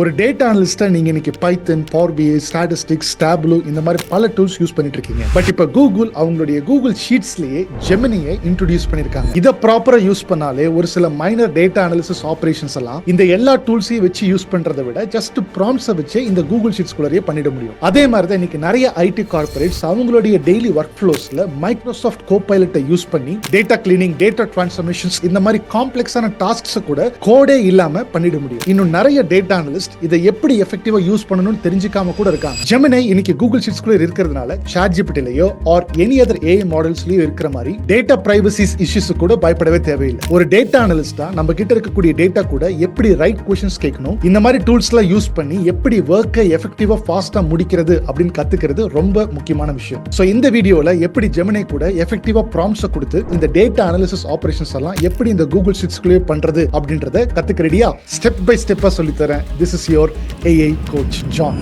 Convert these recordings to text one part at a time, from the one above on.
ஒரு டேட்டா அனலிஸ்டா நீங்க இன்னைக்கு பைத்தன், பவர் பிஐ, ஸ்டாட்டிஸ்டிக்ஸ், டேப்லோ இந்த மாதிரி பல டூல்ஸ் யூஸ் பண்ணிட்டு இருக்கீங்க. பட் இப்ப கூகுள் அவங்களுடைய கூகுள் ஷீட்ஸ்லயே ஜெமினியை இன்ட்ரோடியூஸ் பண்ணிருக்காங்க. இத ப்ராப்பரா யூஸ் பண்ணாலே ஒரு சில மைனர் டேட்டா அனாலிசிஸ் ஆபரேஷன்ஸ் எல்லாம் இந்த எல்லா டூல்ஸையும் வச்சு யூஸ் பண்றதை விட ஜஸ்ட் ப்ராம்ப்ட்ஸை வச்சு இந்த கூகுள் ஷீட்ஸ் குள்ளேயே பண்ணிட முடியும். அதே மாதிரி தான் இன்னைக்கு நிறைய ஐடி கார்பரேட்ஸ் அவங்களுடைய டெய்லி ஒர்க் ஃப்ளோஸ்ல மைக்ரோசாஃப்ட் கோபைலட்டை யூஸ் பண்ணி டேட்டா கிளீனிங், டேட்டா டிரான்ஸ்ஃபர்மேஷன்ஸ் இந்த மாதிரி காம்ப்ளெக்ஸான டாஸ்க்ஸ் கூட கோடே இல்லாம பண்ணிட முடியும். இன்னும் நிறைய டேட்டா அனலிஸ்ட் இதை எப்படி எஃபெக்டிவா யூஸ் பண்ணணும்னு தெரிஞ்சுக்காம கூட இருக்காங்க. ஜெமினி இன்னைக்கு கூகுள் ஷீட்ஸ் குள்ள இருக்கிறதுனால ChatGPTலயோ ஆர் எனி அதர் AI மாடல்ஸ்லயோ இருக்கிற மாதிரி டேட்டா பிரைவசி இஷ்யூஸ் கூட பயப்படவே தேவையில்லை. ஒரு டேட்டா அனலிஸ்டா நம்ம கிட்ட இருக்கக்கூடிய டேட்டா கூட எப்படி ரைட் क्वेश्चंस கேட்கணும், இந்த மாதிரி டூல்ஸ்லாம் யூஸ் பண்ணி எப்படி வர்க்கை எஃபெக்டிவா ஃபாஸ்டா முடிக்கிறது அப்படின்னு கத்துக்கிறது ரொம்ப முக்கியமான விஷயம். சோ இந்த வீடியோல எப்படி ஜெமினி கூட எஃபெக்டிவா ப்ராம்ப்ட்ஸ் கொடுத்து இந்த டேட்டா அனாலிசிஸ் ஆபரேஷன்ஸ் எல்லாம் எப்படி இந்த கூகுள் ஷீட்ஸ் குள்ளே பண்றது அப்படின்றத கத்துக்க ரெடியா? ஸ்டெப் பை ஸ்டெப்பா சொல்லி தரேன். This is your AI coach John.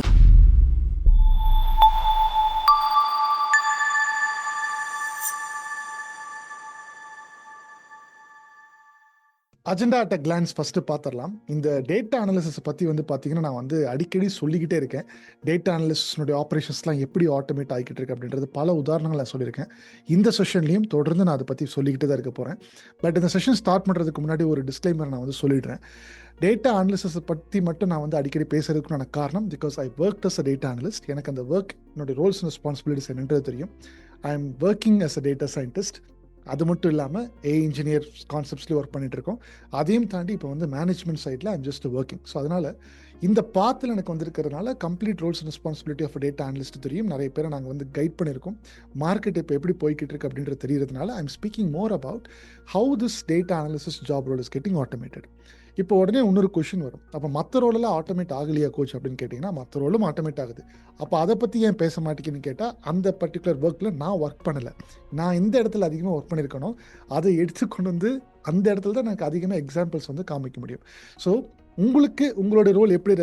Agenda at a glands first பார்த்துடலாம். இந்த டேட்டா அனாலிசிஸ் பற்றி பார்த்தீங்கன்னா நான் அடிக்கடி சொல்லிக்கிட்டே இருக்கேன். டேட்டா அனாலிசிஸ்னுடைய ஆப்ரேஷன்ஸ்லாம் எப்படி ஆட்டோமேட் ஆகிக்கிட்டு இருக்கு அப்படின்றது பல உதாரணங்கள் நான் சொல்லியிருக்கேன். இந்த செஷன்லையும் தொடர்ந்து நான் அதை பற்றி சொல்லிக்கிட்டு தான் இருக்க போகிறேன். பட் இந்த செஷன் ஸ்டார்ட் பண்ணுறதுக்கு முன்னாடி ஒரு டிஸ்க்ளைமர் நான் சொல்லிடுறேன். டேட்டா அனாலிசிஸ் பற்றி மட்டும் நான் அடிக்கடி பேசுறதுக்குமான காரணம் because I work as a data analyst. எனக்கு அந்த ஒர்க் என்னுடைய ரோல்ஸ் அண்ட் ரெஸ்பான்சிபிலிட்டிஸ் என்னன்றது தெரியும். I am working as a data scientist. அது மட்டும் இல்லாமல் AI இன்ஜினியர் கான்செப்ட்ஸ்லேயும் ஒர்க் பண்ணிட்டு இருக்கோம். அதையும் தாண்டி இப்போ மேனேஜ்மெண்ட் சைடில் ஐம் ஜஸ்ட் ஒர்க்கிங். ஸோ அதனால் இந்த பாத்தில் எனக்கு வந்திருக்கிறதுனால complete roles and responsibility of data analyst தெரியும். நிறைய பேரை நாங்கள் கைட் பண்ணியிருக்கோம். மார்க்கெட் இப்போ எப்படி போய்கிட்டு இருக்கு அப்படின்றது தெரியறதுனால I'm speaking more about how this data analysis job role is getting automated. இப்போ உடனே இன்னொரு கொஷின் வரும், அப்போ மற்ற ரோலெல்லாம் ஆட்டோமேட் ஆகலையா கோச் அப்படின்னு கேட்டிங்கன்னா மற்ற ரோலும் ஆட்டோமேட் ஆகுது. அப்போ அதை பற்றி ஏன் பேச மாட்டேங்குன்னு கேட்டால் அந்த பர்டிகுலர் ஒர்க்கில் நான் ஒர்க் பண்ணலை. நான் இந்த இடத்துல அதிகமாக ஒர்க் பண்ணியிருக்கணும். அதை எடுத்துக்கொண்டு அந்த இடத்துல தான் எனக்கு அதிகமாக எக்ஸாம்பிள்ஸ் காமிக்க முடியும். ஸோ உங்களுக்கு உங்களுடைய ரோல் எப்படி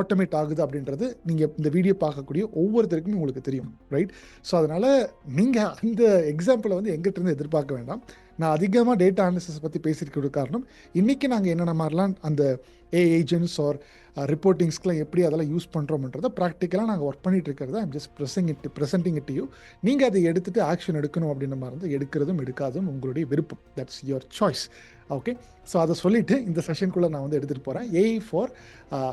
ஆட்டோமேட் ஆகுது அப்படின்றது நீங்கள் இந்த வீடியோ பார்க்கக்கூடிய ஒவ்வொருத்தருக்குமே உங்களுக்கு தெரியும், ரைட்? ஸோ அதனால் நீங்கள் அந்த எக்ஸாம்பிளை எங்கிட்ட இருந்து எதிர்பார்க்க வேண்டாம். நான் அதிகமாக டேட்டா அனாலிசிஸ் பற்றி பேசியிருக்கிற காரணம் இன்றைக்கி நாங்கள் என்னென்ன மாதிரிலாம் அந்த AI ஏஜென்ட்ஸ் ஆர் ரிப்போர்ட்டிங்ஸ்க்குலாம் எப்படி அதெல்லாம் யூஸ் பண்ணுறோம்ன்றதை ப்ராக்டிக்கலாக நாங்கள் ஒர்க் பண்ணிட்டு இருக்கிறது I'm just presenting it you. நீங்கள் அதை எடுத்துகிட்டு ஆக்ஷன் எடுக்கணும் அப்படின்ற மாதிரி எடுக்கிறதும் எடுக்காதும் உங்களுடைய விருப்பம். That's your choice. Okay, so அதை சொல்லிவிட்டு இந்த செஷனுக்குள்ளே நான் எடுத்துகிட்டு போகிறேன். AI for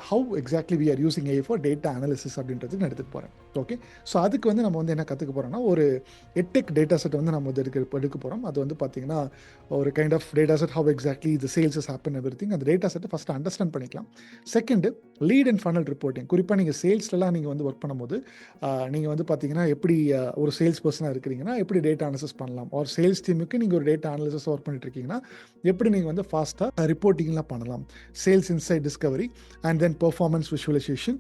how exactly we are using AI for data analysis அப்படின்றதுக்கு நான் எடுத்துகிட்டு போகிறேன். ஓகே, ஸோ அதுக்கு நம்ம என்ன கற்றுக்க போகிறோம்னா ஒரு எட்டெக் டேட்டா செட் நம்ம எடுக்க போகிறோம். அது பார்த்தீங்கன்னா ஒரு kind of data set, how exactly the sales is happen everything. அந்த டேட்டா செட்டை ஃபஸ்ட்டு அண்டர்ஸ்டாண்ட் பண்ணிக்கலாம். Second lead and funnel reporting. குறிப்பாக நீங்கள் சேல்ஸ்லாம் நீங்கள் ஒர்க் பண்ணும்போது நீங்கள் பார்த்தீங்கன்னா எப்படி ஒரு சேல்ஸ் பர்சனாக இருக்கிறீங்கன்னா எப்படி டேட்டா அனாலிசிஸ் பண்ணலாம், ஒரு சேல்ஸ் டீமுக்கு நீங்கள் ஒரு டேட்டா அனாலிசிஸ் ஒர்க் பண்ணிட்டு இருக்கீங்கன்னா எப்படி நீங்கள் ஃபாஸ்ட்டாக ரிப்போர்ட்டிங்லாம் பண்ணலாம், sales insight discovery and then performance visualisation,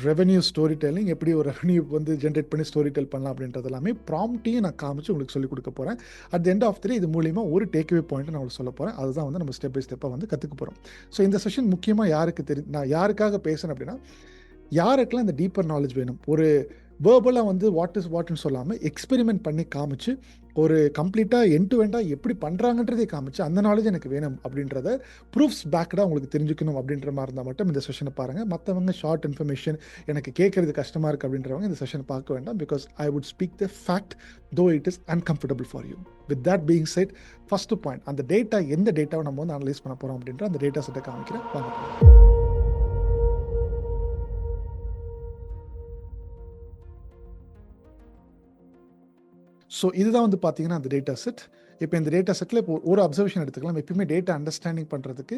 revenue story telling, எப்படி ஒரு ரெவன்யூ ஜென்ரேட் பண்ணி ஸ்டோரி டெல் பண்ணலாம் அப்படின்றது எல்லாமே ப்ராம்ப்டையும் நான் காமிச்சு உங்களுக்கு சொல்லிக் கொடுக்க போகிறேன். At the end of the day இது மூலிமா ஒரு டேக்அவே பாயிண்ட் நான் உங்களுக்கு சொல்ல போகிறேன். அதுதான் நம்ம ஸ்டெப் பை ஸ்டெப்பாக கற்றுக்க போகிறோம். ஸோ இந்த செஷன் முக்கியமாக யாருக்கு நான் யாருக்காக பேசுகிறேன் அப்படின்னா யாருக்கெல்லாம் இந்த டீப்பர் நாலேஜ் வேணும், ஒரு வேர்பலாக வாட் இஸ் வாட்னு சொல்லாமல் எக்ஸ்பெரிமெண்ட் பண்ணி காமிச்சு ஒரு கம்ப்ளீட்டாக எண்ட் டு எண்டாக எப்படி பண்ணுறாங்கன்றதே காமிச்சு அந்த நாலேஜ் எனக்கு வேணும் அப்படின்றத ப்ரூஃப்ஸ் பேக்கடாக உங்களுக்கு தெரிஞ்சுக்கணும் அப்படின்ற மாதிரி இருந்தால் மட்டும் இந்த செஷனை பாருங்கள். மற்றவங்க ஷார்ட் இன்ஃபர்மேஷன் எனக்கு கேட்குறது கஷ்டமாக இருக்குது அப்படின்றவங்க இந்த செஷனை பார்க்க வேண்டாம். Because I would speak the fact though it is uncomfortable for you. With that being set, first point, அந்த டேட்டா எந்த டேட்டாவை நம்ம அனலைஸ் பண்ண போகிறோம் அப்படின்ற அந்த டேட்டா செட்டை காமிக்கிறேன். வாங்க. ஸோ இதுதான் பார்த்தீங்கன்னா அந்த டேட்டா செட். இப்போ இந்த டேட்டா செட்டில் இப்போ ஒரு அப்சர்வேஷன் எடுத்துக்கலாம். எப்பயுமே டேட்டா அண்டர்ஸ்டாண்டிங் பண்ணுறதுக்கு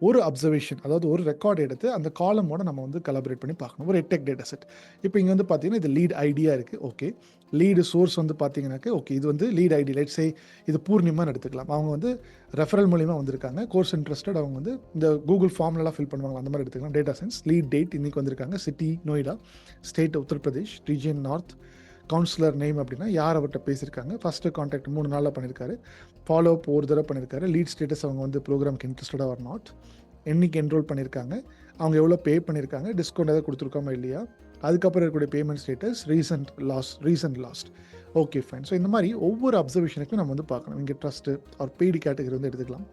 ஒரு அப்சர்வேஷன், அதாவது ஒரு ரெக்கார்டு எடுத்து அந்த காலமோட நம்ம கலாபரேட் பண்ணி பார்க்கணும். ஒரு எட்டெக் டேட்டா செட். இப்போ இங்கே பார்த்தீங்கன்னா இது லீட் ஐடியா இருக்குது. ஓகே, லீடு சோர்ஸ் பார்த்தீங்கன்னாக்க ஓகே இது லீட் ஐடி. லெட்ஸ் சே இது பூர்ணிமான்னு எடுத்துக்கலாம். அவங்க ரெஃபரல் மூலிமா வந்திருக்காங்க. Course interested. அவங்க இந்த கூகுள் ஃபார்ம்லாம் ஃபில் பண்ணுவாங்க, அந்த மாதிரி எடுத்துக்கலாம். டேட்டா சயின்ஸ் லீட் டேட் இன்றைக்கி வந்திருக்காங்க. City Noida, state Uttar Pradesh, region north, councillor name அப்படின்னா யார் அவர்கிட்ட பேசியிருக்காங்க, ஃபஸ்ட்டு கான்டாக்ட் 3 நாளில் பண்ணியிருக்காரு, ஃபாலோ அப் ஒரு தடவை பண்ணியிருக்காரு, லீட் ஸ்டேட்டஸ் அவங்க ப்ரோக்ராமுக்கு இன்ட்ரெஸ்டடாக ஆர் நாட், என்னைக்கு என்ரோல் பண்ணியிருக்காங்க, அவங்க எவ்வளோ பே பண்ணியிருக்காங்க, டிஸ்கவுண்ட் எதாவது கொடுத்துருக்காமா இல்லையா, அதுக்கப்புறம் இருக்கக்கூடிய payment status, recent last. Okay fine. So இந்த மாதிரி ஒவ்வொரு அப்சர்வேஷனுக்கும் நம்ம பார்க்கணும். இங்கே ட்ரஸ்ட்டு ஒரு பெய்டு கேட்டகரி எடுத்துக்கலாம்.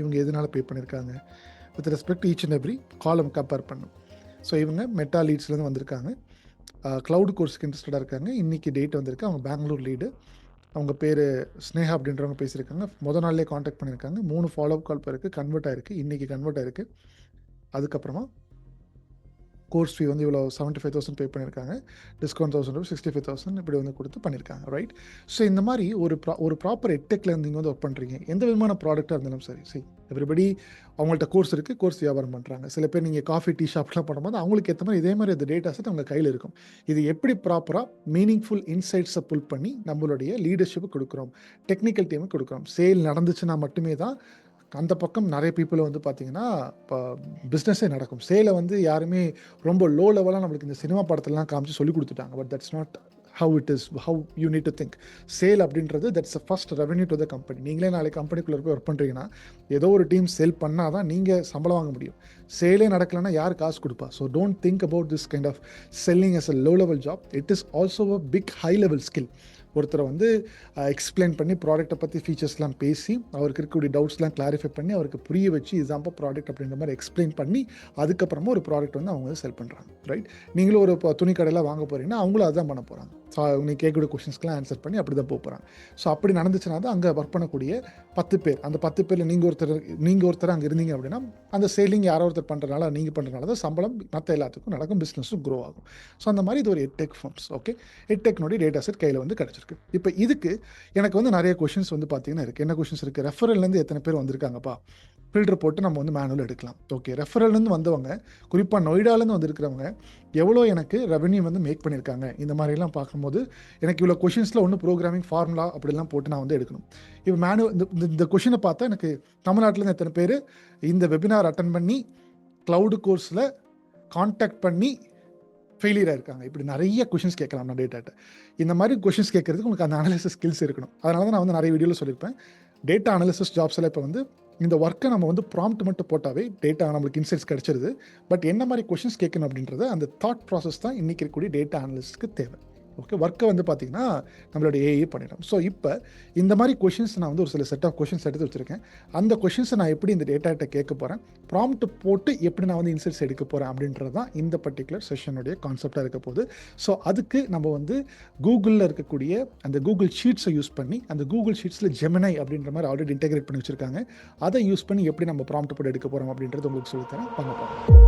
இவங்க எதனால் பே பண்ணியிருக்காங்க, with respect each and every காலம் கம்பேர் பண்ணும். ஸோ இவங்க மெட்டா லீட்ஸ்லேருந்து வந்திருக்காங்க, க்ளவுட் கோர்ஸ்க்கு இன்ட்ரெஸ்டடாக இருக்காங்க. இன்றைக்கி டேட் வந்திருக்கு. அவங்க பெங்களூர் லீடு, அவங்க பேர் ஸ்னேகா அப்படின்றவங்க பேசியிருக்காங்க. நாள்லேயே காண்டாக்ட் பண்ணியிருக்காங்க. 3 ஃபாலோஅப் கால் போயிருக்கு, கன்வெர்ட் ஆயிருக்கு, இன்றைக்கி கன்வெர்ட் ஆயிருக்கு. அதுக்கப்புறமா கோர்ஸ் ஃபீ வந்து இவ்வளோ 75,000 பே பண்ணியிருக்காங்க, டிஸ்கவுண்ட் 1,000 65,000 இப்படி வந்து கொடுத்து பண்ணியிருக்காங்க, ரைட்? ஸோ இந்த மாதிரி ஒரு ப்ராப்பர் எட்டெக்கில் இருந்து நீங்கள் வந்து ஒர்க் பண்ணுறீங்க. எந்த விதமான ப்ராடக்டாக இருந்தாலும் சரி எவ்ரிபடி அவங்கள்ட்ட கோர்ஸ் இருக்குது, கோர்ஸ் வியாபாரம் பண்ணுறாங்க. சில பேர் நீங்கள் காஃபி டீ ஷாப்லாம் பண்ணும்போது அவங்களுக்கு ஏற்ற மாதிரி இதே மாதிரி அந்த டேட்டா செட் அவங்க கையில் இருக்கும். இது எப்படி ப்ராப்பராக மீனிங்ஃபுல் இன்சைட்ஸை புல் பண்ணி நம்மளுடைய லீடர்ஷிப்பு கொடுக்குறோம், டெக்னிக்கல் டீமுக்கு கொடுக்குறோம். சேல் நடந்துச்சுன்னா மட்டுமே தான் அந்த பக்கம் நிறைய பீப்புளை வந்து பார்த்தீங்கன்னா இப்போ பிஸ்னஸே நடக்கும். சேலை வந்து யாருமே ரொம்ப லோ லெவலாக நம்மளுக்கு இந்த சினிமா படத்துலலாம் காமிச்சு சொல்லி கொடுத்துட்டாங்க. But that's not how it is, how you need to think. Sale அப்படின்றது that's a first revenue to the company. நீங்களே நாளைக்கு கம்பெனிக்குள்ளே போய் ஒர்க் பண்ணுறீங்கன்னா ஏதோ ஒரு டீம் சேல் பண்ணால் தான் நீங்கள் சம்பளம் வாங்க முடியும். சேலே நடக்கலைன்னா யார் காசு கொடுப்பா? So don't think about this kind of selling as a low level job. It is also a big high level skill. ஒருத்தரை வந்து எக்ஸ்பிளைன் பண்ணி ப்ராடக்ட்டை பற்றி ஃபீச்சர்ஸ்லாம் பேசி அவருக்கு இருக்கக்கூடிய டவுட்ஸ்லாம் கிளாரிஃபை பண்ணி அவருக்கு புரிய வச்சு இதுதான்ப்பா ப்ராடக்ட் அப்படின்ற மாதிரி எக்ஸ்பிளைன் பண்ணி அதுக்கப்புறமா ஒரு ப்ராடக்ட் வந்து அவங்க வந்து செல் பண்ணுறாங்க, ரைட்? நீங்களும் ஒரு துணி கடையில் வாங்க போகிறீங்கன்னா அவங்களும் அதுதான் பண்ண போகிறாங்க. ஸோ நீங்கள் கேட்கக்கூடிய கொஷின்ஸ்க்கெலாம் ஆன்சர் பண்ணி அப்படி தான் போகிறாங்க. ஸோ அப்படி நடந்துச்சுன்னா தான் அங்கே ஒர்க் பண்ணக்கூடிய 10 பேர், அந்த 10 பேரில் நீங்கள் ஒருத்தர் அங்கே இருந்தீங்க அப்படின்னா அந்த சேலிங் யாரோ ஒருத்தர் பண்ணுறதுனால நீங்கள் பண்ணுறதுனால தான் சம்பளம் மற்ற எல்லாத்துக்கும் நடக்கும், பிஸ்னஸும் க்ரோ ஆகும். ஸோ அந்த மாதிரி இது ஒரு எட்டெக் ஃபார்ம்ஸ். ஓகே, எட்டெக்னுடைய டேட்டா செட் கையில் வந்து கிடச்சிருக்கு. இப்போ இதுக்கு எனக்கு வந்து நிறைய கொஷின்ஸ் வந்து பார்த்தீங்கன்னா இருக்குது. என்ன கொஷின்ஸ் இருக்குது? ரெஃபரல்லேருந்து எத்தனை பேர் வந்திருக்காங்கப்பா, ஃபில்டர் போட்டு நம்ம வந்து மேனுவல் எடுக்கலாம். ஓகே, ரெஃபரல்லேருந்து வந்தவங்க, குறிப்பாக நொய்டாலேருந்து வந்திருக்கிறவங்க எவ்வளோ எனக்கு ரெவன்யூ வந்து மேக் பண்ணியிருக்காங்க, இந்த மாதிரிலாம் பார்க்கும்போது எனக்கு இவ்வளோ கொஷின்ஸில் ஒன்று ப்ரோக்ராமிங் ஃபார்முலா அப்படிலாம் போட்டு நான் வந்து எடுக்கணும். இப்போ இந்த கொஷினை பார்த்தா எனக்கு தமிழ்நாட்டிலேருந்து எத்தனை பேர் இந்த வெபினார் அட்டன் பண்ணி க்ளவுடு கோர்ஸில் கான்டாக்ட் பண்ணி ஃபெயிலியராக இருக்காங்க, இப்படி நிறைய கொஷின்ஸ் கேட்கலாம் நான் டேட்டாட்ட. இந்த மாதிரி கொஷின்ஸ் கேட்கறதுக்கு உங்களுக்கு அந்த அனாலிசிஸ் ஸ்கில்ஸ் இருக்கணும். அதனால தான் நான் வந்து நிறைய வீடியோவில் சொல்லியிருப்பேன், டேட்டா அனாலிசிஸ் ஜாப்ஸில் இப்போ வந்து இந்த ஒர்க்கை நம்ம வந்து ப்ராம்ப்ட் மட்டும் போட்டாவே டேட்டா நம்மளுக்கு இன்சைட்ஸ் கிடச்சிருது. பட் என்ன மாதிரி கொஷின்ஸ் கேட்கணும் அப்படின்றது அந்த தாட் ப்ராசஸ் தான் இன்றைக்கி இருக்கக்கூடிய டேட்டா அனாலிஸ்ட்க்கு தேவை. ஓகே, ஒர்க்கை வந்து பார்த்திங்கன்னா நம்மளுடைய ஏஐ பண்ணிடும். ஸோ இப்போ இந்த மாதிரி கொஷின்ஸ் நான் வந்து ஒரு சில செட் ஆஃப் கொஷின்ஸ் எடுத்து வச்சுருக்கேன். அந்த கொஷின்ஸை நான் எப்படி இந்த டேட்டாட்ட கேட்க போகிறேன், ப்ராம்ப்ட் போட்டு எப்படி நான் வந்து இன்சைட்ஸ் எடுக்க போகிறேன் அப்படின்றது தான் இந்த பர்டிகுலர் செஷனுடைய கான்செப்டாக இருக்க போகுது. ஸோ அதுக்கு நம்ம வந்து கூகுளில் இருக்கக்கூடிய அந்த கூகுள் ஷீட்ஸை யூஸ் பண்ணி, அந்த கூகுள் ஷீட்ஸில் ஜெமினை அப்படின்ற மாதிரி ஆல்ரெடி இன்டெகிரேட் பண்ணி வச்சுருக்காங்க, அதை யூஸ் பண்ணி எப்படி நம்ம ப்ராம்ப்ட் போட்டு எடுக்க போகிறோம் அப்படின்றது உங்களுக்கு சொல்லித்தரேன். பண்ண போகிறோம்.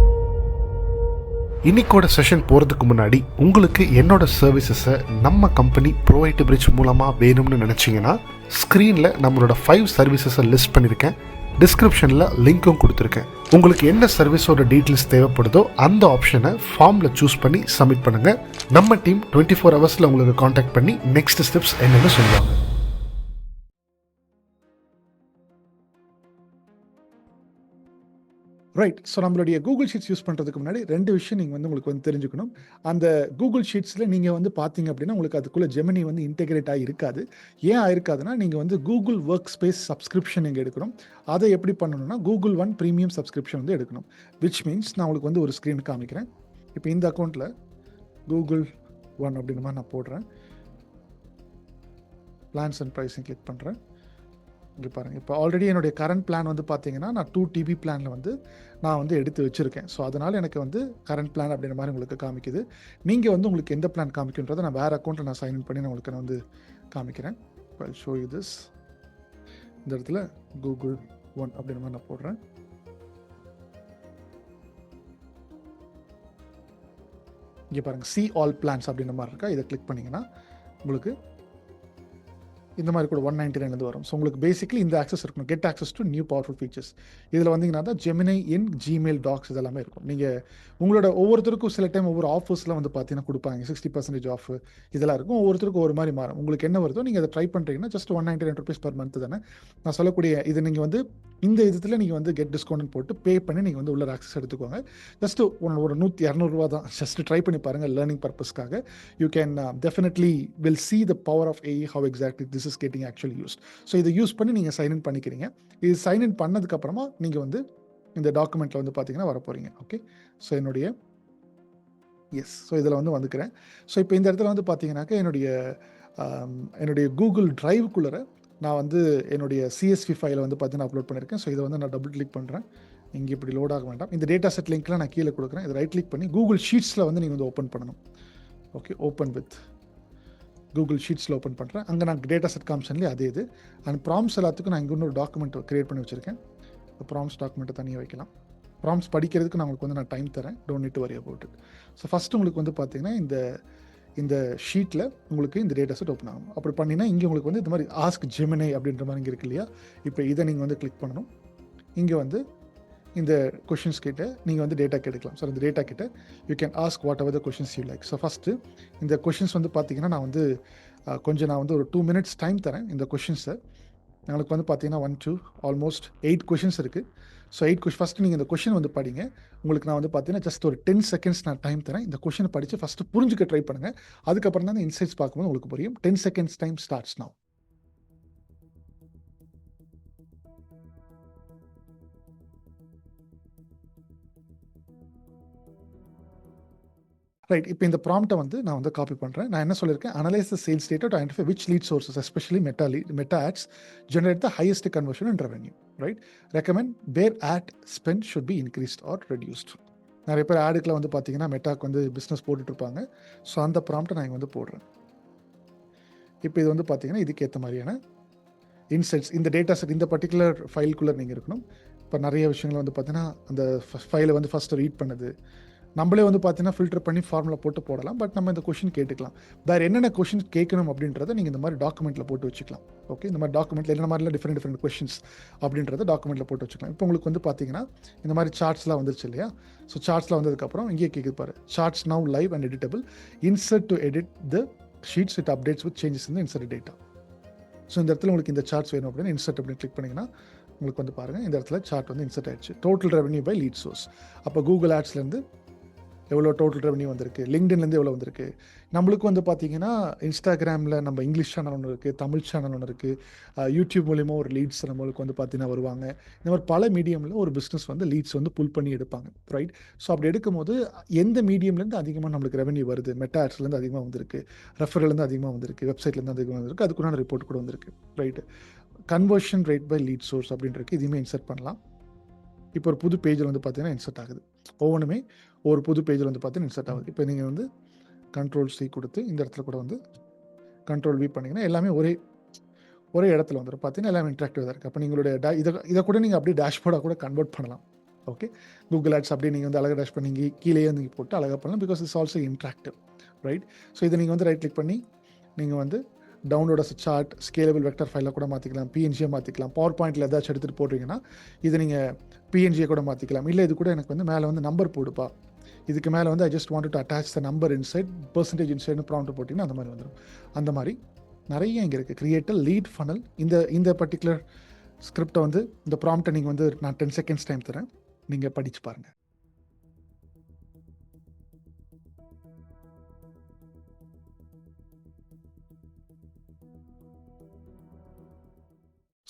இன்னைக்கோட செஷன் போகிறதுக்கு முன்னாடி உங்களுக்கு என்னோட சர்வீசஸை நம்ம கம்பெனி ப்ரோவைட் பிரிட்ஜ் மூலமாக வேணும்னு நினச்சிங்கன்னா ஸ்க்ரீனில் நம்மளோட 5 சர்வீசஸை லிஸ்ட் பண்ணியிருக்கேன். டிஸ்கிரிப்ஷனில் லிங்க்கும் கொடுத்துருக்கேன். உங்களுக்கு என்ன சர்வீஸோட டீட்டெயில்ஸ் தேவைப்படுதோ அந்த ஆப்ஷனை ஃபார்மில் சூஸ் பண்ணி சப்மிட் பண்ணுங்கள். நம்ம டீம் 24 ஹவர்ஸில் உங்களுக்கு காண்டாக்ட் பண்ணி நெக்ஸ்ட் ஸ்டெப்ஸ் என்னென்னு சொல்லுவாங்க. ரைட். ஸோ நம்மளுடைய கூகுள் ஷீட்ஸ் யூஸ் பண்ணுறதுக்கு முன்னாடி 2 விஷயம் நீங்கள் வந்து உங்களுக்கு வந்து தெரிஞ்சுக்கணும். அந்த கூகுள் ஷீட்ஸில் நீங்கள் வந்து பார்த்தீங்க அப்படின்னா உங்களுக்கு அதுக்குள்ளே ஜெமினி வந்து இன்டெகிரேட் ஆகிருக்காது. ஏன் ஆயிருக்காதுன்னா நீங்கள் வந்து கூகுள் ஒர்க் ஸ்பேஸ் சப்ஸ்கிரிப்ஷன் நீங்கள் எடுக்கணும். அதை எப்படி பண்ணணும்னா கூகுள் ஒன் ப்ரீமியம் சப்ஸ்கிரிப்ஷன் வந்து எடுக்கணும். விச் மீன்ஸ் நான் உங்களுக்கு வந்து ஒரு ஸ்க்ரீன் காமிக்கிறேன். இப்போ இந்த அக்கௌண்ட்டில் கூகுள் ஒன் அப்படின்ற மாதிரி நான் போடுறேன். பிளான்ஸ் அண்ட் ப்ரைஸிங் கிளிக் பண்ணுறேன். இங்கே பாருங்கள், இப்போ ஆல்ரெடி என்னுடைய கரண்ட் பிளான் வந்து பார்த்தீங்கன்னா நான் 2 TB பிளானில் வந்து நான் வந்து எடுத்து வச்சுருக்கேன். ஸோ அதனால் எனக்கு வந்து கரண்ட் பிளான் அப்படின்ற மாதிரி உங்களுக்கு காமிக்குது. நீங்கள் வந்து உங்களுக்கு எந்த பிளான் காமிக்குன்றதை நான் வேறு அக்கௌண்ட்டில் நான் சைன்இன் பண்ணி நான் உங்களுக்கு வந்து காமிக்கிறேன். Show you this. இந்த இடத்துல கூகுள் ஒன் அப்படின்ற மாதிரி நான் போடுறேன். இங்கே பாருங்கள், சி ஆல் பிளான்ஸ் அப்படின்ற மாதிரி இருக்கா, இதை கிளிக் பண்ணிங்கன்னா உங்களுக்கு இந்த மாதிரி கூட 199 வரும். ஸோ உங்களுக்கு பேசிக்கலி இந்த ஆக்சஸ் இருக்கணும், get access to new powerful features. இதில் வந்தீங்கன்னா தான் ஜெமினை இன் ஜிமெயில் டாக்ஸ் இதெல்லாமே இருக்கும். நீங்கள் உங்களோட ஒவ்வொருத்தருக்கும் சில டைம் ஒவ்வொரு ஆஃபர்ஸ்லாம் வந்து பார்த்தீங்கன்னா கொடுப்பாங்க, 60% ஆஃப் இதெல்லாம் இருக்கும். ஒவ்வொருத்தருக்கும் ஒரு மாதிரி மாறும். உங்களுக்கு என்ன வருதோ நீங்கள் அதை ட்ரை பண்ணுறீங்கன்னா ஜஸ்ட் 199 ருபீஸ் பர் மந்த் தானே. நான் சொல்லக்கூடிய இது நீங்கள் வந்து இந்த இதில் நீங்கள் வந்து கெட் டிஸ்கவுண்ட் போட்டு பே பண்ணி நீங்கள் வந்து உள்ள ஆக்சஸ் எடுத்துக்கோங்க. ஜஸ்ட்டு ஒரு 100-200 ரூபா தான். ஜஸ்ட் ட்ரை பண்ணி பாருங்கள் லேர்னிங் பர்பஸ்க்காக. You can definitely will see the power of AI how exactly this is getting actually used. So இதை யூஸ் பண்ணி நீங்கள் சைன்இன் பண்ணிக்கிறீங்க. இது சைன்இன் பண்ணதுக்கப்புறமா நீங்கள் வந்து இந்த டாக்குமெண்ட்டில் வந்து பார்த்தீங்கன்னா வர போகிறீங்க. ஓகே, ஸோ என்னுடைய ஸோ இதில் வந்து வந்துக்கிறேன். ஸோ இப்போ இந்த இடத்துல வந்து பார்த்தீங்கன்னாக்கா என்னுடைய கூகுள் டிரைவுக்குள்ளே நான் வந்து என்னுடைய CSV ஃபைலை வந்து பார்த்தீங்கன்னா அப்லோட் பண்ணியிருக்கேன். ஸோ இதை வந்து நான் டபுள் கிளிக் பண்ணுறேன். இங்கே இப்படி லோட் ஆக வேண்டாம். இந்த டேட்டா செட் லிங்க்லாம் நான் கீழே கொடுக்குறேன். இது ரைட் கிளிக் பண்ணி கூகுள் ஷீட்ஸில் வந்து நீங்கள் வந்து ஓப்பன் பண்ணணும். ஓகே, ஓப்பன் வித் கூகுள் ஷீட்ஸில் ஓப்பன் பண்ணுறேன். அங்கே நான் டேட்டா செட் காமிச்சன்லேயே அதே இது. அண்ட் ப்ராம்ஸ் எல்லாத்துக்கும் நான் இங்கே இன்னொரு டாக்குமெண்ட் க்ரியேட் பண்ணி வச்சுருக்கேன். ப்ராம்ஸ் டாக்குமெண்ட்டை தனியாக வைக்கலாம். ப்ராம்ஸ் படிக்கிறதுக்கு நான் உங்களுக்கு வந்து நான் டைம் தரேன். Don't need to worry about it. So first உங்களுக்கு வந்து பார்த்தீங்கன்னா இந்த ஷீட்டில் உங்களுக்கு இந்த டேட்டா செட் ஓப்பன் ஆகும். அப்படி பண்ணினா இங்கே உங்களுக்கு வந்து இந்த மாதிரி ஆஸ்க் ஜெமினை அப்படின்ற மாதிரி இங்கே இருக்கு இல்லையா? இப்போ இதை நீங்கள் வந்து கிளிக் பண்ணணும். இங்கே வந்து இந்த கொஷின்ஸ் கிட்ட நீங்கள் வந்து டேட்டா எடுக்கலாம். ஸோ இந்த டேட்டா கிட்ட you can ask what ever the questions you like. So first இந்த கொஷின்ஸ் வந்து பார்த்தீங்கன்னா நான் வந்து நான் வந்து ஒரு 2 minutes டைம் தரேன். இந்த கொஷின்ஸை உங்களுக்கு வந்து பார்த்தீங்கன்னா 1 to ஆல்மோஸ்ட் 8 கொஷின்ஸ் இருக்குது. ஸோ 8 கொஷின் ஃபஸ்ட்டு நீங்கள் இந்த கொஷின் வந்து படிங்க. உங்களுக்கு நான் வந்து பார்த்தீங்கன்னா ஜஸ்ட் ஒரு 10 seconds நான் டைம் தரேன். இந்த கொஷினை படித்து ஃபஸ்ட்டு புரிஞ்சுக்க ட்ரை பண்ணுங்கள். அதுக்கப்புறம் தான் இந்த இன்சைட்ஸ் பார்க்கும்போது உங்களுக்கு புரியும். 10 seconds time starts now. Right, இப்போ இந்த ப்ராம்ப்டை வந்து நான் வந்து காப்பி பண்ணுறேன். நான் என்ன சொல்லியிருக்கேன், analyse the sales data to identify which lead sources especially Meta ads generate the highest conversion and revenue. Right, recommend where ad spend should be increased or reduced. நிறைய பேர் ஆடுக்கில் வந்து பார்த்தீங்கன்னா மெட்டாக்கு வந்து பிஸ்னஸ் போட்டுட்ருப்பாங்க. ஸோ அந்த ப்ராம்ப்டை நான் இங்கே வந்து போடுறேன். இப்போ இது வந்து பார்த்தீங்கன்னா இதுக்கேற்ற மாதிரியான இன்சைட்ஸ் இந்த டேட்டா செட் இந்த பர்டிகுலர் ஃபைலுக்குள்ளே நீங்கள் இருக்கணும். இப்போ நிறைய விஷயங்கள் வந்து பார்த்தீங்கன்னா அந்த ஃபைலை வந்து ஃபஸ்ட்டு ரீட் பண்ணுது. நம்மளே வந்து பார்த்தீங்கன்னா ஃபில்டர் பண்ணி ஃபார்முலா போட்டு போடலாம். பட் நம்ம இந்த கொஷின் கேட்டுக்கலாம். வேறு என்னென்ன கொஷின் கேட்கணும் அப்படின்றத நீங்கள் இந்த மாதிரி டாக்குமெண்ட்டில் போட்டு வச்சுக்கலாம். ஓகே, இந்த மாதிரி டாக்குமெண்ட்டில் என்ன மாதிரிலாம் டிஃப்ரெண்ட் கொஷின்ஸ் அப்படின்றத டாக்குமெண்ட்டில் போட்டு வச்சுக்கலாம். இப்போ உங்களுக்கு வந்து பார்த்தீங்கன்னா இந்த மாதிரி சார்ட்ஸ்லாம் வந்துருச்சு இல்லையா? ஸோ சார்ட்ஸ்லாம் வந்ததுக்கப்புறம் இங்கேயே கேட்குது பாரு, charts now live and editable, insert to edit the sheets it updates with changes in the insert data. So இந்த இடத்துல உங்களுக்கு இந்த சார்ட்ஸ் வேணும் அப்படின்னு இன்சர்ட் அப்படின்னு கிளிக் பண்ணிங்கன்னா உங்களுக்கு வந்து பாருங்கள் இந்த இடத்துல சார்ட் வந்து இன்சர்ட் ஆயிடுச்சு. Total revenue by lead source. அப்போ கூகுள் ஆட்ஸ்லேருந்து எவ்வளோ டோட்டல் ரெவன்யூ வந்திருக்கு, லிங்க்டின்லேருந்து எவ்வளோ வந்திருக்கு. நம்மளுக்கு வந்து பார்த்தீங்கன்னா இன்ஸ்டாகிராமில் நம்ம இங்கிலீஷ் சேனல் ஒன்று இருக்குது, தமிழ் சேனல் ஒன்று இருக்குது, யூடியூப் மூலிமா ஒரு லீட்ஸ் நம்மளுக்கு வந்து பார்த்தீங்கன்னா வருவாங்க. இந்த மாதிரி பல மீடியமில் ஒரு பிஸ்னஸ் வந்து லீட்ஸ் வந்து புல் பண்ணி எடுப்பாங்க. ரைட், ஸோ அப்படி எடுக்கும்போது எந்த மீடியம்லேருந்து அதிகமாக நம்மளுக்கு ரெவன்யூ வருது, மெட்டா ஆட்ஸ்லேருந்து அதிகமாக வந்திருக்கு, ரெஃபரலேருந்து அதிகமாக வந்திருக்கு, வெப்சைட்லேருந்து அதிகமாக வந்திருக்கு, அதுக்குண்டான ரிப்போர்ட் கூட வந்திருக்கு. Right, conversion rate by lead source அப்படின்றது இதையுமே இன்சர்ட் பண்ணலாம். இப்போ ஒரு புது பேஜில் வந்து பார்த்தீங்கன்னா இன்சர்ட் ஆகுது. ஒவ்வொன்றுமே ஒரு புது பேஜில் வந்து பார்த்தீங்கன்னா இன்சர்ட் ஆகுது. இப்போ நீங்கள் வந்து Ctrl+C கொடுத்து இந்த இடத்துல கூட வந்து Ctrl+V பண்ணிங்கன்னா எல்லாமே ஒரே இடத்துல வந்துடும். பார்த்தீங்கன்னா எல்லாமே இன்ட்ராக்டிவாக இருக்குது. அப்போ நீங்களுடைய இதை கூட நீங்கள் அப்படியே டேஷ்போர்டாக கூட கன்வெர்ட் பண்ணலாம். ஓகே, கூகுள் ஆட்ஸ் அப்படியே நீங்கள் வந்து அழகாக டேஷ் பண்ணி கீழே நீங்கள் போட்டு அழகாக பண்ணலாம். Because it's also interactive. Right, so இதை நீங்கள் வந்து ரைட் கிளிக் பண்ணி நீங்கள் வந்து download as chart, scalable vector ஃபைலில் கூட மாற்றிக்கலாம், பிஎன்ஜியை மாற்றிக்கலாம். பவர் பாயிண்டில் ஏதாச்சும் எடுத்துகிட்டு போடுறீங்கன்னா இதை நீங்கள் பிஎன்ஜியை கூட மாற்றிக்கலாம். இல்லை இது கூட எனக்கு வந்து மேலே வந்து நம்பர் போடுப்பா, இதுக்கு மேலே வந்து I just want to attach the number inside percentage இன்சைட்னு ப்ராம்ப்ட் போட்டிங்கன்னா அந்த மாதிரி வந்துடும். அந்த மாதிரி நிறைய இங்கே இருக்குது. Create a lead funnel. இந்த பர்டிகுலர் ஸ்கிரிப்டை வந்து இந்த ப்ராம்ப்டை நீங்கள் வந்து நான் 10 seconds டைம் தரேன், நீங்கள் படித்து பாருங்கள்.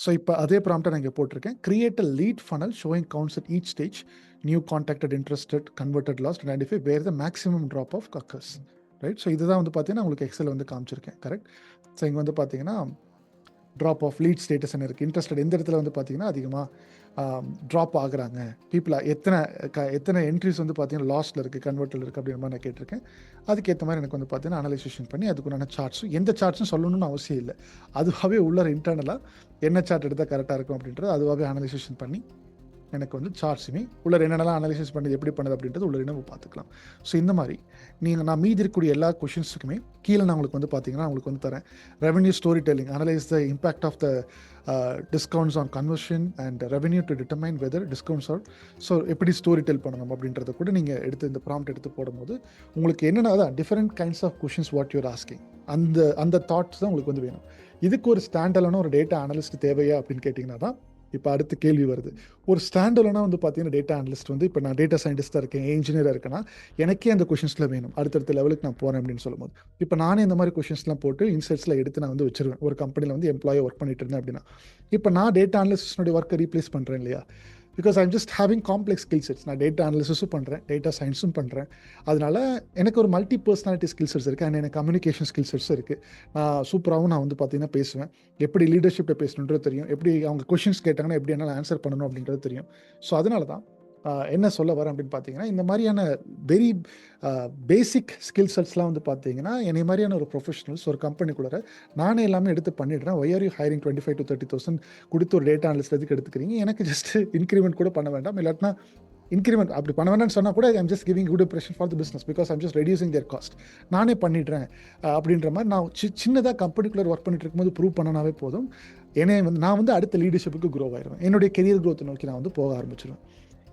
ஸோ இப்போ அதே ப்ராம்ப்டை நான் இங்கே போட்டிருக்கேன். Create a lead funnel showing counts at each stage, new contacted, interested, converted, lost, and identify where the maximum drop off occurs. Right, so இதுதான் வந்து பார்த்தீங்கன்னா உங்களுக்கு எக்ஸல் வந்து காமிச்சிருக்கேன். கரெக்ட், ஸோ இங்கே வந்து பார்த்தீங்கன்னா ட்ராப் ஆஃப் லீட் ஸ்டேட்டஸ் என்ன இருக்குது, இன்ட்ரெஸ்டட் எந்த இடத்துல வந்து பார்த்தீங்கன்னா அதிகமாக ட்ராப் ஆகுறாங்க, பீப்புளா எத்தனை என்ட்ரிஸ் வந்து பார்த்தீங்கன்னா லாஸ்ட்டில் இருக்குது, கன்வெர்ட்டில் இருக்குது அப்படின்ற மாதிரி நான் கேட்டிருக்கேன். அதுக்கேற்ற மாதிரி எனக்கு வந்து பார்த்தீங்கன்னா அனலைசேஷன் பண்ணி அதுக்குண்டான சார்ட்ஸும் எந்த சார்ட்ஸும் சொல்லணும்னு அவசியம் இல்லை, அதுவாகவே உள்ள இன்டர்னலாக என்ன சார்ட் எடுத்தால் கரெக்டாக இருக்கும் அப்படின்றது அதுவாகவே அனலைசேஷன் பண்ணி எனக்கு வந்து சார்ட்ஸுமே உள்ள என்னென்னலாம் அனலைசிஸ் பண்ணி எப்படி பண்ணுது அப்படின்றது உள்ள நம்ம பார்த்துக்கலாம். ஸோ இந்த மாதிரி நான் மீதி இருக்கக்கூடிய எல்லா கொஷின்ஸுக்குமே கீழே நான் உங்களுக்கு வந்து பார்த்தீங்கன்னா உங்களுக்கு வந்து தரேன். Revenue story telling, analyse the impact of the discounts on conversion and revenue to determine whether discounts are, so எப்படி ஸ்டோரி டெல் பண்ணணும் அப்படின்றத கூட நீங்கள் எடுத்து இந்த ப்ராம்ப்ட் எடுத்து போடும்போது உங்களுக்கு என்னென்ன அதான் different kinds of questions what you're asking, அந்த தாட்ஸ் தான் உங்களுக்கு வந்து வேணும். இதுக்கு ஒரு ஸ்டாண்டர்டான ஒரு டேட்டா அனலிஸ்ட் தேவையா அப்படின்னு கேட்டிங்கன்னா தான் இப்போ அடுத்த கேள்வி வருது. ஒரு ஸ்டாண்டர்டாக வந்து பார்த்தீங்கன்னா டேட்டா அனலிஸ்ட் வந்து இப்போ நான் டேட்டா சயின்டிஸ்ட்டாக இருக்கேன், இன்ஜினியராக இருக்கேன்னா எனக்கே அந்த கொஷின்ஸில் வேணும், அடுத்தடுத்த லெவலுக்கு நான் போகிறேன் அப்படின்னு சொல்லும்போது இப்போ நானே இந்த மாதிரி கொஷின்ஸ்லாம் போட்டு இன்சைட்ஸில் எடுத்து நான் வந்து வச்சிருவேன். ஒரு கம்பெனியில் வந்து எம்ப்ளாயாக ஒர்க் பண்ணிட்டு இருந்தேன் அப்படின்னா இப்போ நான் டேட்டா அனலிஸ்டனுடைய ஒர்க்கை ரீப்ளேஸ் பண்ணுறேன் இல்லையா, because I'm just having complex skill sets. நான் டேட்டா அனாலிசிஸும் பண்ணுறேன், டேட்டா சயின்ஸும் பண்ணுறேன். அதனால எனக்கு ஒரு மல்டி பர்சனாலிட்டி ஸ்கில் செட்ஸ் இருக்குது, அண்ட் எனக்கு கம்யூனிகேஷன் ஸ்கில் செட்ஸ் இருக்குது. நான் சூப்பராகவும் நான் வந்து பார்த்தீங்கன்னா பேசுவேன். எப்படி லீடர்ஷிப்பில் பேசணுன்றது தெரியும், எப்படி அவங்க கொஷின்ஸ் கேட்டாங்கன்னா எப்படி என்னால் ஆன்சர் பண்ணணும் அப்படின்றது தெரியும். ஸோ அதனால தான் என்ன சொல்ல வரேன் அப்படின்னு பார்த்தீங்கன்னா, இந்த மாதிரியான வெரி பேசிக் ஸ்கில் செட்ஸ்லாம் வந்து பார்த்தீங்கன்னா, என்னை மாதிரியான ஒரு ப்ரொஃபஷனல்ஸ் ஒரு கம்பெனிக்குள்ளே நானே எல்லாமே எடுத்து பண்ணிடுறேன். Why are you hiring 25,000 to 30,000 கொடுத்து ஒரு டேட்டா அனலிஸ்ட் எதுக்கு எடுத்துக்கிறீங்க? எனக்கு ஜஸ்ட் இன்க்ரிமெண்ட் கூட பண்ண வேண்டாம், இல்லாட்டினா இன்க்ரிமெண்ட் அப்படி பண்ண வேண்டாம்னு சொன்னால் கூட I'm just giving good impression for the business because I'm just reducing their cost. நானே பண்ணிடுறேன் அப்படின்ற மாதிரி நான் சின்னதாக கம்பெனிக்குள்ளே ஒர்க் பண்ணிட்டு இருக்கும்போது ப்ரூவ் பண்ணனாவே போதும். என்னை வந்து நான் வந்து அடுத்த லீடர்ஷிப்புக்கு க்ரோ ஆயிடுவேன், என்னுடைய கெரியர் க்ரோத்தை நோக்கி நான் வந்து போக ஆரம்பிச்சிடுவேன்.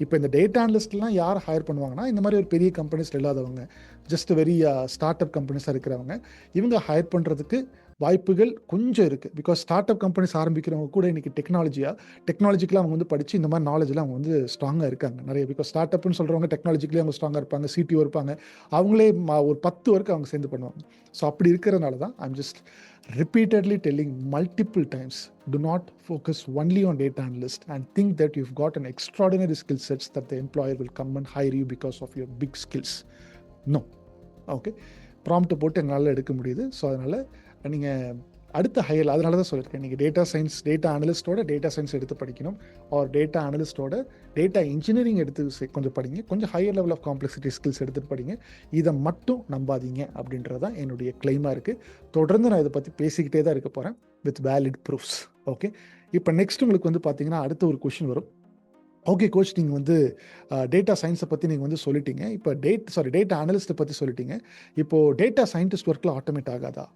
இப்போ இந்த டேட்டா அனலிஸ்ட்லாம் யார் ஹையர் பண்ணுவாங்கன்னா, இந்த மாதிரி ஒரு பெரிய கம்பெனிஸில் இல்லாதவங்க, ஜஸ்ட் வெரி ஸ்டார்ட் அப் கம்பெனிஸாக இருக்கிறவங்க, இவங்க ஹையர் பண்ணுறதுக்கு வாய்ப்புகள் கொஞ்சம் இருக்குது. பிகாஸ் ஸ்டார்ட் அப் கம்பெனிஸ் ஆரம்பிக்கிறவங்க கூட இன்றைக்கி டெக்னாலஜிக்கலாக அவங்க வந்து படித்து இந்த மாதிரி நாலேஜில் அவங்க வந்து ஸ்ட்ராங்காக இருக்காங்க நிறைய. பிகாஸ் ஸ்டார்ட் அப்னு சொல்கிறவங்க டெக்னாலஜிக்கலி அவங்க ஸ்ட்ராங்காக இருப்பாங்க, சிடிஓ இருப்பாங்க, அவங்களே ஒரு 10 வரைக்கும் அவங்க சேர்ந்து பண்ணுவாங்க. ஸோ அப்படி இருக்கிறதுனால தான் I'm just repeatedly telling multiple times, do not focus only on data analyst and think that you've got an extraordinary skill sets that the employer will come and hire you because of your big skills. No. Okay, prompt போட்டு எங்களால் எடுக்க முடியுது. So அதனால் நீங்கள் அடுத்த higher, அதனால தான் சொல்லியிருக்கேன், நீங்கள் டேட்டா சயின்ஸ் டேட்டா அனலிஸ்ட்டோட டேட்டா சயின்ஸ் எடுத்து படிக்கணும், ஆர் டேட்டா அனலிஸ்ட்டோட டேட்டா இன்ஜினியரிங் எடுத்து கொஞ்சம் படிங்க, கொஞ்சம் higher level of complexity skills எடுத்துகிட்டு படிங்க. இதை மட்டும் நம்பாதீங்க அப்படின்றது தான் என்னுடைய கிளைமாக இருக்குது. தொடர்ந்து நான் இதை பற்றி பேசிக்கிட்டே தான் இருக்க போகிறேன் வித் வேலிட் ப்ரூஃப்ஸ். ஓகே, இப்போ நெக்ஸ்ட் உங்களுக்கு வந்து பார்த்தீங்கன்னா அடுத்த ஒரு கொஷின் வரும். ஓகே கோச், நீங்கள் வந்து டேட்டா சயின்ஸை பற்றி நீங்கள் வந்து சொல்லிட்டீங்க, இப்போ டேட்டா அனலிஸ்ட்டை பற்றி சொல்லிட்டீங்க, இப்போது டேட்டா சயின்டிஸ்ட் ஒர்க்கில் ஆட்டோமேட் ஆகாதா,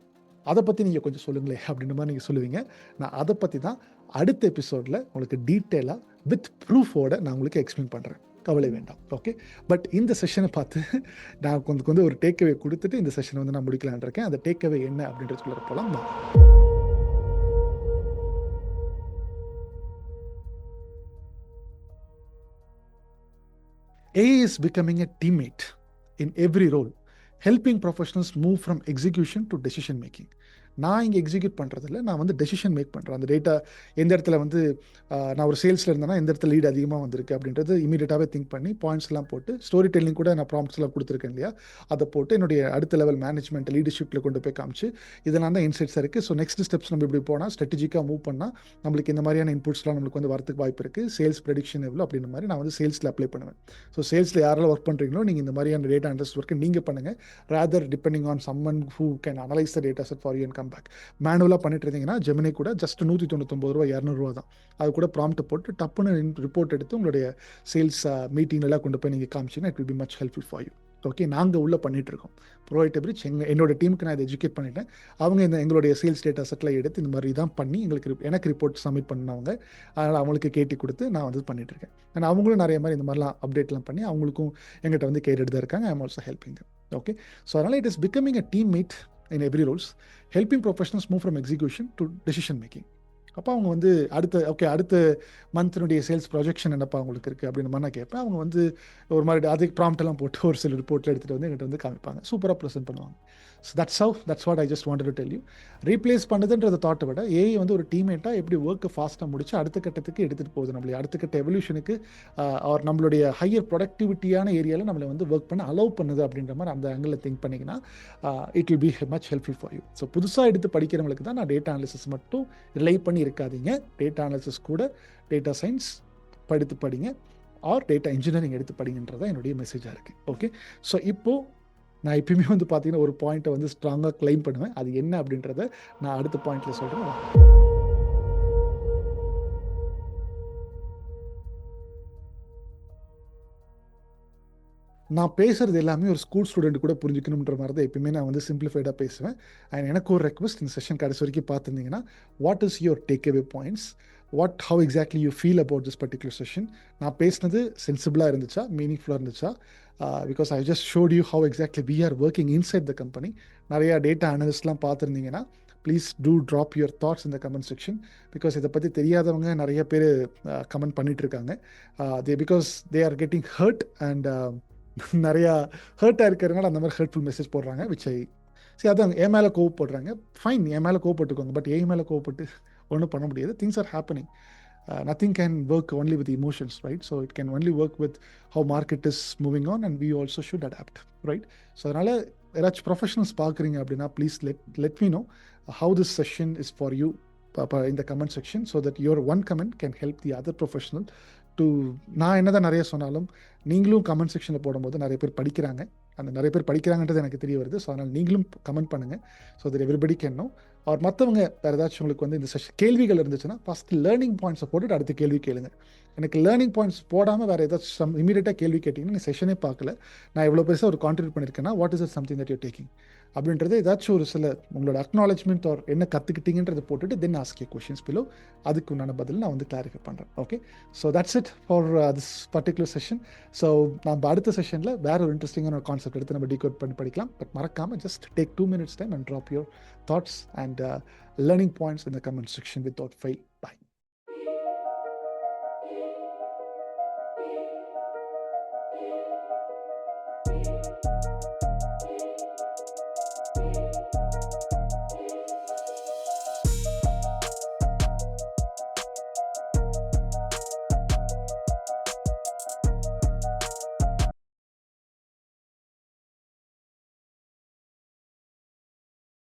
அதை பற்றி நீங்கள் கொஞ்சம் சொல்லுங்களேன் அப்படின்ற மாதிரி நீங்கள் சொல்லுவீங்க. நான் அதை பற்றி தான் அடுத்த எபிசோடில் உங்களுக்கு டீட்டெயிலாக வித் ப்ரூஃபோட நான் உங்களுக்கு எக்ஸ்பிளைன் பண்ணுறேன், கவலை வேண்டாம். ஓகே, பட் இந்த செஷனை பார்த்து நான் கொஞ்சம் ஒரு டேக்அவே கொடுத்துட்டு இந்த செஷனை வந்து நான் முடிக்கலான் இருக்கேன். அந்த டேக்அவே என்ன அப்படின்றதுக்குள்ள போகலாம். AI is becoming a teammate in every role, helping professionals move from execution to decision making. நான் இங்கே எக்ஸிக்யூட் பண்ணுறதில்ல, நான் வந்து டெசிஷன் மேக் பண்ணுறேன். அந்த டேட்டா எந்த இடத்துல வந்து நான் ஒரு சேல்ஸில் இருந்தேன்னா எந்த இடத்துல லீட் அதிகமாக வந்திருக்கு அப்படின்றது இமீடியட்டாகவே திங்க் பண்ணி பாயிண்ட்ஸ்லாம் போட்டு, ஸ்டோரி டெல்லிங் கூட நான் ப்ராம்ப்ட்ஸ்லாம் கொடுத்துருக்கேன் இல்லையா, அதை போட்டு என்னுடைய அடுத்த லெவல் மேனேஜ்மெண்ட் லீடர்ஷிப்பில் கொண்டு போய் காமிச்சு இதெல்லாம் தான் இன்சைட்ஸாக இருக்குது. ஸோ நெக்ஸ்ட் ஸ்டெப்ஸ் நம்ம இப்படி போனால் ஸ்ட்ராட்டஜிக்காக மூவ் பண்ணால் நம்மளுக்கு இந்த மாதிரியான இன்புட்ஸ்லாம் நம்மளுக்கு வந்து வரதுக்கு வாய்ப்பு இருக்குது, சேல்ஸ் ப்ரெடிக்ஷன் எவ்வளோ அப்படின்ற மாதிரி நான் வந்து சேல்ஸில் அப்ளை பண்ணுவேன். ஸோ சேல்ஸில் யாரெல்லாம் ஒர்க் பண்ணுறீங்களோ நீங்கள் இந்த மாதிரியான டேட்டா அனலிஸ்ட் ஒர்க்கு நீங்கள் பண்ணுங்கள், rather depending on someone who can analyse the data set for you and come back. மேனுவலாக பண்ணிட்டு இருந்தீங்கன்னா ஜெமினி கூட ஜஸ்ட் 199 ரூபா 200 ரூபா தான். அது கூட ப்ராம்ப்ட் போட்டு டப்புன்னு ரிப்போர்ட் எடுத்து உங்களுடைய சேல்ஸ் மீட்டிங்லாம் கொண்டு போய் நீங்கள் காமிச்சிங்கன்னா it will be much helpful for you. Okay, நாங்கள் உள்ளே பண்ணிகிட்ருக்கோம் ப்ரோவைட் பிரிட்ஜ். என்னோட டீமுக்கு நான் இதை எஜுகேட் பண்ணிட்டேன். அவங்க எங்களுடைய சேல்ஸ் டேட்டா செட்டில் எடுத்து இந்த மாதிரி தான் பண்ணி எனக்கு ரிப்போர்ட் சப்மிட் பண்ணவங்க, அதனால் அவங்களுக்கு கேட்டி கொடுத்து நான் வந்து பண்ணிகிட்ருக்கேன். அண்ட் அவங்களும் நிறைய மாதிரி இந்த மாதிரிலாம் அப்டேட்லாம் பண்ணி அவங்களுக்கும் எங்கிட்ட வந்து கேட்டுட்டு தான் இருக்காங்க. I am also helping them. Okay, so அதனால் it is becoming a team made in every roles, helping professionals move from execution to decision making. அப்போ அவங்க வந்து அடுத்த மந்த்னுடைய சேல்ஸ் ப்ரொஜெக்ஷன் என்னப்பா அவங்களுக்கு இருக்குது அப்படின்ற மாதிரி நான் கேட்பேன். அவங்க வந்து ஒரு மாதிரி அதுக்கு ப்ராம்ப்டெல்லாம் போட்டு ஒரு சில ரிப்போர்ட்டில் எடுத்துகிட்டு வந்து எங்கிட்ட வந்து காமிப்பாங்க, சூப்பராக ப்ரெசென்ட் பண்ணுவாங்க. So that's what I just wanted to tell you. Replace பண்ணுதுன்றத தாட்டை விட ஏஐ வந்து ஒரு டீம்மேட்டாக எப்படி ஒர்க்கை ஃபாஸ்ட்டாக முடிச்சு அடுத்த கட்டத்துக்கு எடுத்துகிட்டு போகுது, நம்மளுடைய அடுத்த கட்ட எவல்யூஷனுக்கு அவர் நம்மளுடைய ஹையர் ப்ரொடக்டிவிட்டியான ஏரியாவில் நம்மளை வந்து ஒர்க் பண்ண அலோவ் பண்ணுது அப்படின்ற மாதிரி அந்த ஆங்கிளில் திங்க் பண்ணிங்கன்னா it will be much helpful for you. So புதுசாக எடுத்து படிக்கிறவங்களுக்கு தான் நான் டேட்டா அனாலிசிஸ் மட்டும் ரிலை பண்ணி இருக்காதீங்க, டேட்டா அனாலிசிஸ் கூட டேட்டா சயின்ஸ் எடுத்து படிங்க, ஆர் டேட்டா இன்ஜினியரிங் எடுத்து படிங்கன்றதான் என்னுடைய மெசேஜாக இருக்குது. ஓகே, ஸோ இப்போது நான் எப்பயுமே வந்து பார்த்தீங்கன்னா ஒரு பாயிண்ட்டை வந்து ஸ்ட்ராங்காக கிளைம் பண்ணுவேன், அது என்ன அப்படின்றத நான் அடுத்த பாயிண்ட்டில் சொல்கிறேன். நான் பேசுகிறது எல்லாமே ஒரு ஸ்கூல் ஸ்டூடெண்ட் கூட புரிஞ்சுக்கணுன்ற மாதிரி தான் எப்பயுமே நான் வந்து சிம்பிளிஃபைடாக பேசுவேன். அண்ட் எனக்கு ஒரு ரெக்வஸ்ட், இந்த செஷன் கடைசி வரைக்கும் பார்த்துருந்தீங்கன்னா, what is your take away points, how exactly you feel about this particular session. நான் பேசினது சென்சிபிளாக இருந்துச்சா, மீனிங்ஃபுல்லாக இருந்துச்சா, because I just showed you how exactly we are working inside the company. நிறையா டேட்டா அனலிஸ்ட்லாம் பார்த்துருந்தீங்கன்னா please do drop your thoughts in the comment section. Because இதை பற்றி தெரியாதவங்க நிறைய பேர் கமெண்ட் பண்ணிகிட்ருக்காங்க. Because they are getting hurt and நிறையா ஹர்ட்டாக இருக்கிறதுனால அந்த மாதிரி ஹர்ட்ஃபுல் மெசேஜ் போடுறாங்க. அதான் என் மேலே கோவப்படுறாங்க, ஃபைன், என் மேலே கோவப்பட்டுக்கோங்க, பட் என் மேலே கோவப்பட்டு ஒன்றும் பண்ண முடியாது. Things are happening. nothing can work only with emotions, right? So it can only work with how market is moving on, and we also should adapt, right? So அதனால ஏதாச்சும் ப்ரொஃபஷனல்ஸ் பார்க்குறீங்க அப்படின்னா please let me know how this session is for you in the comment section, so that your one comment can help the other professional to நான் என்னதான் நிறைய சொன்னாலும் நீங்களும் comment செக்ஷனில் போடும்போது நிறைய பேர் படிக்கிறாங்க, அந்த நிறைய பேர் படிக்கிறாங்கன்றது எனக்கு தெரிய வருது. ஸோ அதனால் நீங்களும் கமெண்ட் பண்ணுங்கள், so that everybody can know. அவர் மற்றவங்க வேறு ஏதாச்சும் உங்களுக்கு வந்து இந்த கேள்விகள் இருந்துச்சுன்னா ஃபஸ்ட் லேர்னிங் பாயிண்ட்ஸை போட்டுட்டு அடுத்த கேள்வி கேளுங்க. எனக்கு லேர்னிங் பாயிண்ட்ஸ் போடாமல் வேறு ஏதாச்சும் இமீடியட்டாக கேள்வி கேட்டிங்கன்னா நீ செஷனே பார்க்கல, நான் எவ்வளோ பெருசாக ஒரு கான்ட்ரிபியூட் பண்ணியிருக்கேன்னா what is it something that you're taking அப்படின்றது ஏதாச்சும் ஒரு சில உங்களோட அக்னாலஜ்மெண்ட் ஆர் என்ன கற்றுக்கிட்டீங்கன்றதை போட்டுட்டு தென் ஆஸ்க் யூ கொஷின்ஸ் பிலோ. அதுக்கு உண்டான பதில் நான் வந்து கிளாரிஃபை பண்ணுறேன். Okay, so that's it for this particular session. So நம்ம அடுத்த செஷனில் வேற ஒரு இன்ட்ரெஸ்டிங்கான ஒரு கான்செப்ட் எடுத்து நம்ம டிகோட் பண்ணி படிக்கலாம். பட் மறக்காமல் just take 2 minutes time and drop your thoughts and learning points in the comment section without fail. Bye.